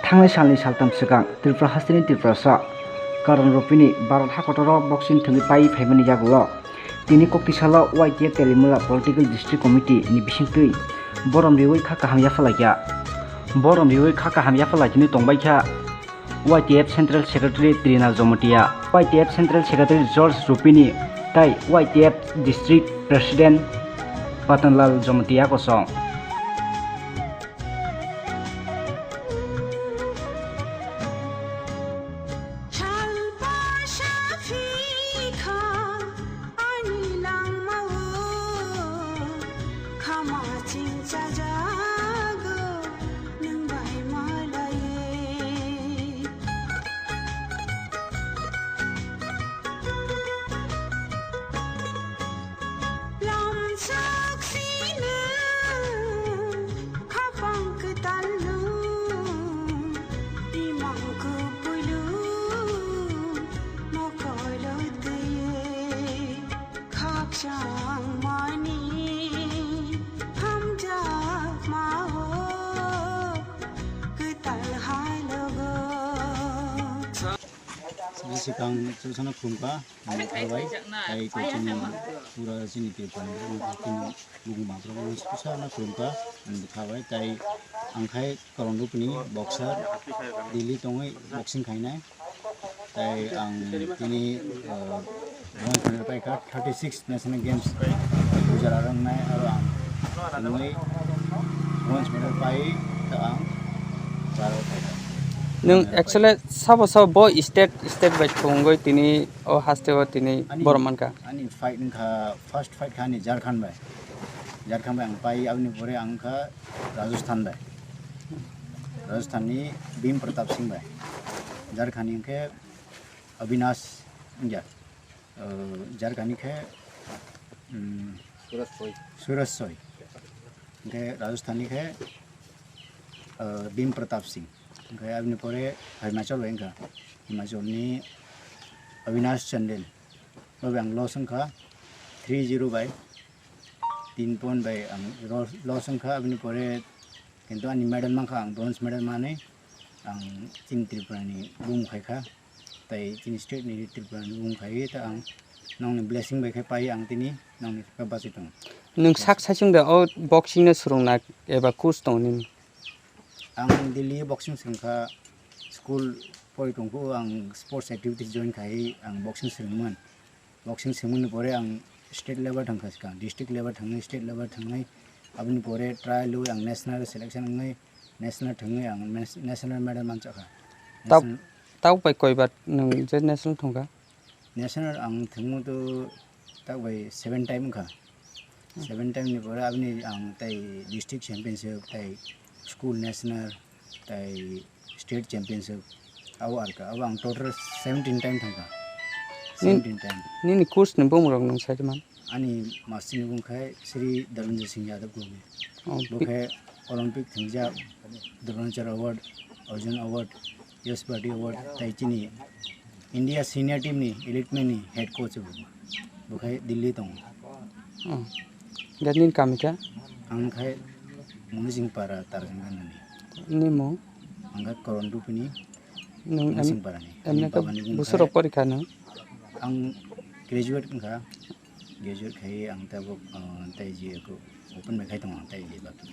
थांनाय सालनि सालथाम सिगां Tripura हास्टेनि त्रिपुरासा Karan Rupini Barat Hakotoro boxing thungi pai phaimani jagulo tini koktisalo YTF Teliamura Political District Committee ni bisingtui Borom Rwlaikha kaham yafalakya Borom Rwlaikha kaham yafalakini tongbaikha YTF Central Secretary Trina Zomotia YTF Central Secretary George Rupini tai YTF District President Patanlal Zomotia kosong Bising susana kumpa Mwkthang ai ko Chini pura Chini ke pan Rupini lungma pro susana kumpa Mwkthang tai angkai Karan Rupini boxer Delhi tongai boxing Khwnaya tai ang tini bronze medal pai 36 national games Wngnai aro ang Wngnai bronze medal pai ta ang charo pai Nung actually sabo bo state by Khwngwi tini o Haste o tini Borom ka ani fight ka first fight ka ni Jharkhand bai ang pai abni pore ang ka Rajasthan ni Bhim Pratap Singh bai Jharkhand ke Avinash inja Jharkhand ke Suraj Soy ke Rajasthan ke Bhim Pratap Singh Kaya abni pore Himachal wenga Himachal ni Avinash Chandel babang losan ka 3-0 by 3 point by ang losan ka abni pore kento ani medal man ka ang bronze medal mane ang tin Tripura ni bung khai kha tai tin state ni Tripura ni bung khai ta ang nong ni blessing by khai pai ang tini nong ni ka basitong nung sak sachung da o boxing na surungna eba course tong ni ang Delhi boxing sengkha school poitongku ang sports activities join khai ang boxing sengman ni pore ang state level thangkha ska district level thangnai state level thangnai abni pore trial lu ang national selection ngai national thangnai ang national medal man chakha tau pai koi bat nung je national thongka national ang thangmu to tak bai 7 time kha 7 time ni pore abni ang tai district championship tai school national tai state championship award ka awang total 17 time thangka 17 time ni course ni bomrong nung sai man ani masin bung khai Sri Dharmendra Singh Yadav ko bukhe Olympic thingja Dronachar award Arjun award Yes Party award tai Chini India senior team ni elite में ni head coach bukhe Delhi tong janin kamika ang khai Musing para tarjungan ni mo angga Karan Rupini nung musing para ni emna ka busur porikha na ang graduate khai ang tabok tai ji ko open me khai tong tai ji baki